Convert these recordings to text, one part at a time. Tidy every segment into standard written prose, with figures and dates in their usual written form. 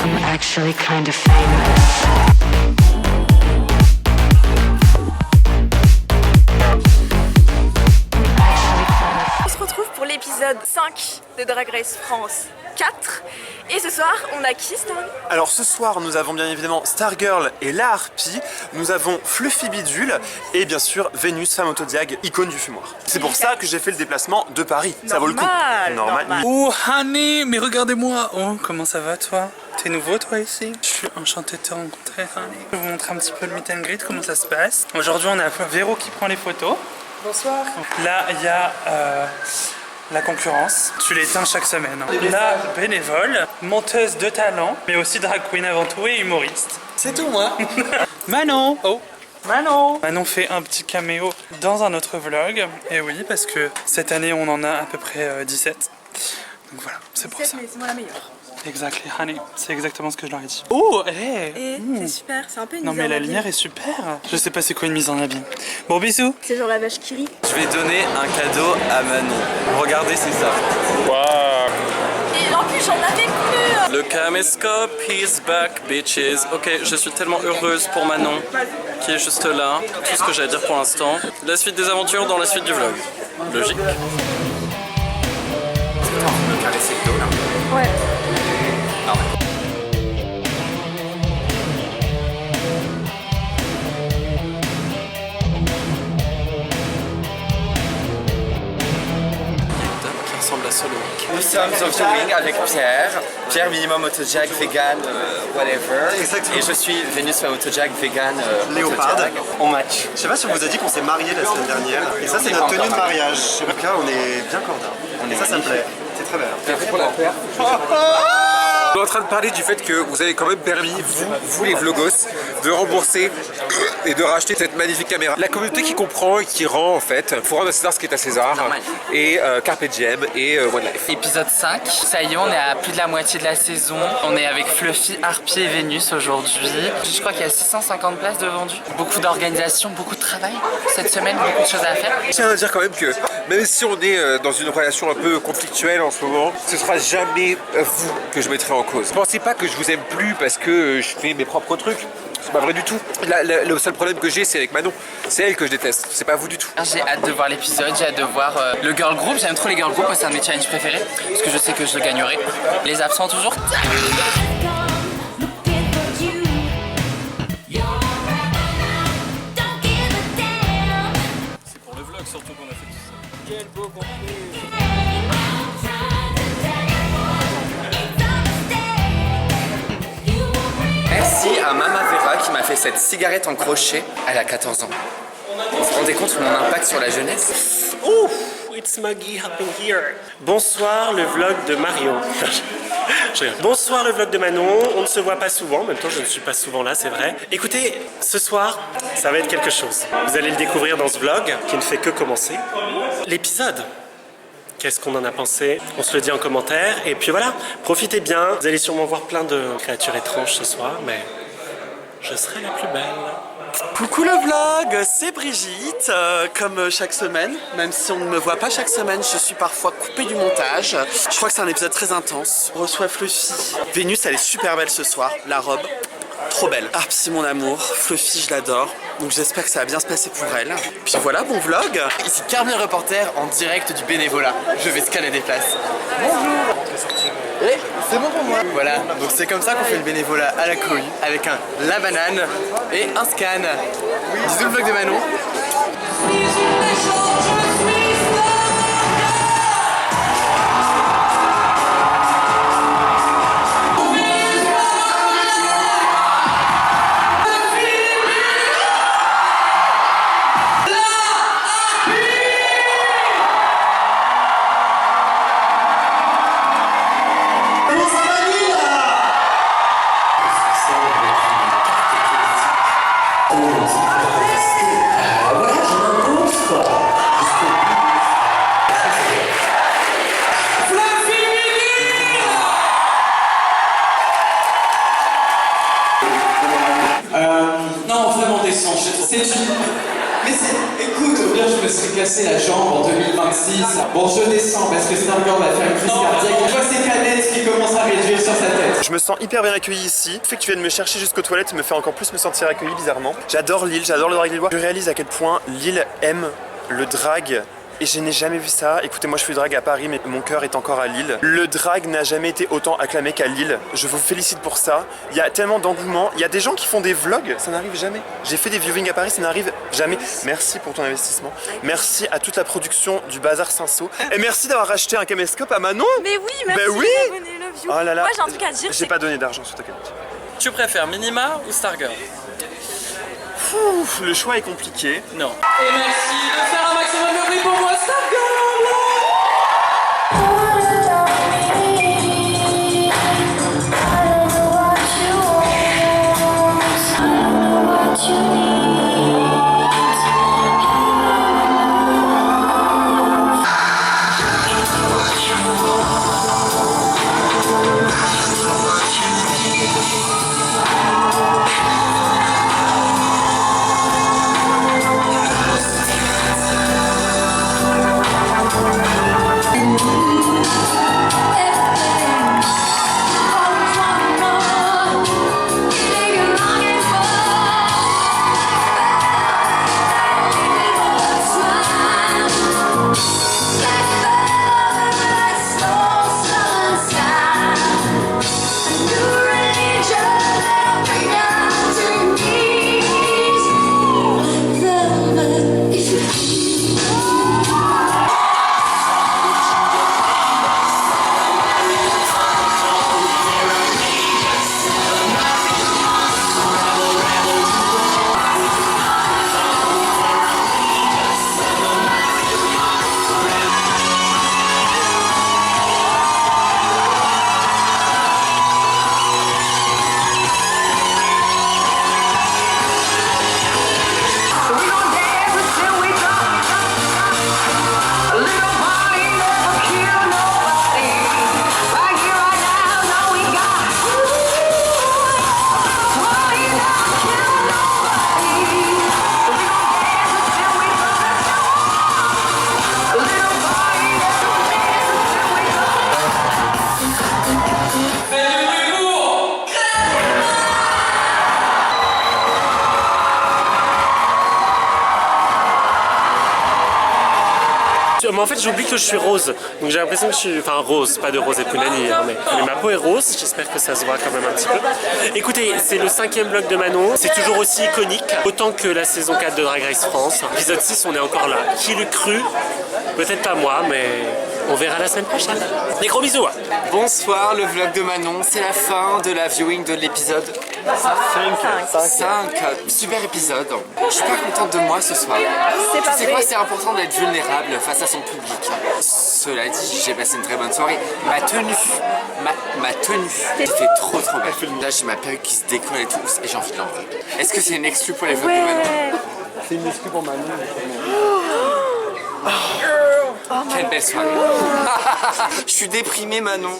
I'm actually kind of famous. On se retrouve pour l'épisode 5 de Drag Race France 4. Et ce soir, on a qui, Star? Alors ce soir, nous avons bien évidemment Stargirl et la Harpie. Nous avons Fluffy Bidule et bien sûr Vénus, femme autodiag, icône du fumoir. C'est pour ça que j'ai fait le déplacement de Paris. Ça vaut le coup. Normal. Oh honey, mais regardez-moi. Oh, comment ça va toi? T'es nouveau toi ici? Je suis enchanté de te rencontrer, honey. Je vais vous montrer un petit peu le meet and greet, comment ça se passe. Aujourd'hui on a Véro qui prend les photos. Bonsoir. Là il y a la concurrence. Tu l'éteins chaque semaine. La bénévole, monteuse de talent, mais aussi drag queen avant tout et humoriste. C'est tout moi. Manon. Oh Manon. Manon fait un petit caméo dans un autre vlog. Et oui, parce que cette année on en a à peu près 17. Donc voilà, c'est pour ça. Mais c'est moi la meilleure. Exactly, honey. C'est exactement ce que je leur ai dit. Oh, hey. Et c'est super, c'est un peu une Non mise mais en la abîme. lumière est super. Je sais pas c'est quoi une mise en abîme. Bon, bisous. C'est genre la vache qui rit. Je vais donner un cadeau à Manon. Regardez, c'est ça. Et en plus, j'en avais plus. Le caméscope, he's back, bitches. Ok, je suis tellement heureuse pour Manon, qui est juste là. Tout ce que j'ai à dire pour l'instant. La suite des aventures dans la suite du vlog. Logique. Ouais. Qui ressemble à Solo. Nous sommes au viewing avec Pierre. Pierre minimum autojack, vegan, whatever. Exactement. Et je suis Vénus femme autojack, vegan, Léopard. autojack. On match. Je sais pas si on vous a dit qu'on s'est mariés la semaine dernière. Et ça c'est notre tenue de mariage. Je sais pas, on est bien cordial. Et ça me plaît. C'est très belle. On est en train de parler du fait que vous avez quand même permis, vous les vlogos, de rembourser et de racheter cette magnifique caméra. La communauté qui comprend et qui rend en fait, faut rendre à César ce qui est à César, Normal. et Carpe Diem et One Life. Épisode 5, ça y est, on est à plus de la moitié de la saison. On est avec Fluffy, Harpie et Vénus aujourd'hui. Je crois qu'il y a 650 places de vendues. Beaucoup d'organisation, beaucoup de travail cette semaine, beaucoup de choses à faire. Je tiens à dire quand même que même si on est dans une relation un peu conflictuelle en ce moment, ce sera jamais vous que je mettrai en cause. Pensez pas que je vous aime plus parce que je fais mes propres trucs. C'est pas vrai du tout. Le seul problème que j'ai, c'est avec Manon. C'est elle que je déteste. C'est pas vous du tout. J'ai hâte de voir l'épisode, j'ai hâte de voir le girl group. J'aime trop les girl groups, c'est un de mes challenges préférés. Parce que je sais que je le gagnerai. Les absents toujours. C'est pour le vlog surtout qu'on a fait tout ça. Quel beau contenu. Merci à Mama Vera qui m'a fait cette cigarette en crochet. Elle a 14 ans. Vous vous rendez compte de mon impact sur la jeunesse? Ouf, it's Maggie helping here. Bonsoir le vlog de Mario. Bonsoir le vlog de Manon, on ne se voit pas souvent, en même temps je ne suis pas souvent là, c'est vrai. Écoutez, ce soir, ça va être quelque chose. Vous allez le découvrir dans ce vlog qui ne fait que commencer. L'épisode. Qu'est-ce qu'on en a pensé? On se le dit en commentaire. Et puis voilà, profitez bien. Vous allez sûrement voir plein de créatures étranges ce soir, mais je serai la plus belle. Coucou le vlog, c'est Brigitte, comme chaque semaine, même si on ne me voit pas chaque semaine, je suis parfois coupée du montage. Je crois que c'est un épisode très intense. On reçoit Fluffy. Vénus, elle est super belle ce soir, la robe, trop belle. Harpie, mon amour, Fluffy, je l'adore, donc j'espère que ça va bien se passer pour elle. Puis voilà, bon vlog. Ici Carmen reporter en direct du bénévolat. Je vais scanner des places. Bonjour. Et c'est bon pour moi. Voilà, donc c'est comme ça qu'on fait le bénévolat à la couille, avec la banane et un scan. Bisous le vlog de Manon. Non, vraiment descend. C'est une... Mais écoute, au pire, je me serais cassé la jambe en 2026. Bon, je descends parce que Stargirl va faire une crise cardiaque. Je vois ses canettes qui commencent à réduire sur sa tête. Je me sens hyper bien accueilli ici. Le fait que tu viennes me chercher jusqu'aux toilettes me fait encore plus me sentir accueilli bizarrement. J'adore Lille, j'adore le drag lillois. Je réalise à quel point Lille aime le drag. Et je n'ai jamais vu ça. Écoutez, moi je fais du drag à Paris, mais mon cœur est encore à Lille. Le drag n'a jamais été autant acclamé qu'à Lille. Je vous félicite pour ça. Il y a tellement d'engouement. Il y a des gens qui font des vlogs, ça n'arrive jamais. J'ai fait des viewings à Paris, ça n'arrive jamais. Merci pour ton investissement. Merci à toute la production du Bazar Cinsault. Et merci d'avoir acheté un caméscope à Manon. Mais oui, merci Ben oui. les abonnés, love you. Oh là là. Moi j'ai un truc à dire. J'ai pas donné d'argent sur ta carte. Tu préfères Minima ou Stargirl? Le choix est compliqué. Non. Et merci de faire un maximum de bruit pour moi, Stargirl. Mais en fait j'oublie que je suis rose, donc j'ai l'impression que je suis... Enfin rose, pas de rose et punani, hein, mais ma peau est rose, j'espère que ça se voit quand même un petit peu. Écoutez, c'est le 5e vlog de Manon, c'est toujours aussi iconique, autant que la saison 4 de Drag Race France. Épisode 6, on est encore là. Qui l'eût cru? Peut-être pas moi, mais on verra la semaine prochaine. Des gros bisous. Bonsoir, le vlog de Manon, c'est la fin de la viewing de l'épisode 5. Super épisode. Je suis pas contente de moi ce soir. C'est quoi, c'est important d'être vulnérable face à son public. Cela dit, j'ai passé une très bonne soirée. Ma tenue, c'était trop belle. Là j'ai ma perruque qui se décolle et tout, et j'ai envie de l'enlever. Est-ce que c'est une exclue pour les vlogs de Manon? C'est une exclue pour Manon. Quelle belle soirée. Je suis déprimée, Manon.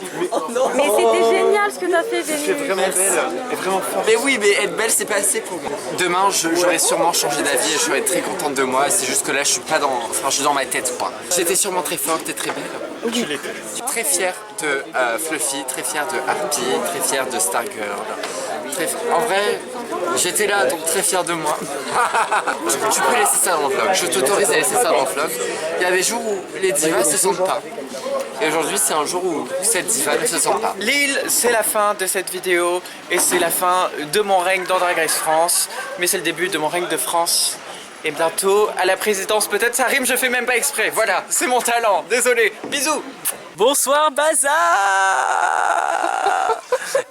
Mais c'était génial ce que t'as fait, C'est vraiment belle et vraiment forte. Mais oui, mais être belle, c'est pas assez pour moi. Demain, j'aurais sûrement changé d'avis et je serais très contente de moi. C'est juste que là, je suis pas dans... Enfin, je suis dans ma tête, quoi. J'étais sûrement très forte et très belle. Tu l'étais. Très fière de Fluffy, très fière de Harpy, très fière de Stargirl. En vrai, j'étais là, donc très fière de moi. Tu peux laisser ça dans le vlog. Je t'autorise à laisser ça dans le vlog. Il y a des jours où les divas se sentent pas. Et aujourd'hui, c'est un jour où cette diva ne se sent pas. Lille, c'est la fin de cette vidéo et c'est la fin de mon règne dans Drag Race France. Mais c'est le début de mon règne de France. Et bientôt, à la présidence, peut-être ça rime, je fais même pas exprès. Voilà, c'est mon talent, désolé. Bisous. Bonsoir Bazar.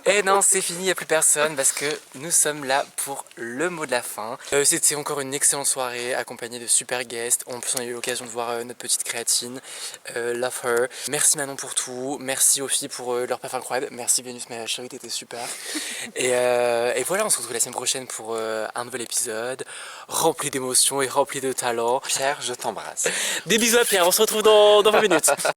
Et non, c'est fini, il n'y a plus personne parce que nous sommes là pour le mot de la fin. C'était encore une excellente soirée accompagnée de super guests. En plus, on a eu l'occasion de voir notre petite créatine, Love Her. Merci Manon pour tout, merci aux filles pour leur perf incroyable. Merci Vénus, ma chérie, t'étais super. Et voilà, on se retrouve la semaine prochaine pour un nouvel épisode rempli d'émotions et rempli de talent. Pierre, je t'embrasse. Des bisous à Pierre, on se retrouve dans 20 minutes.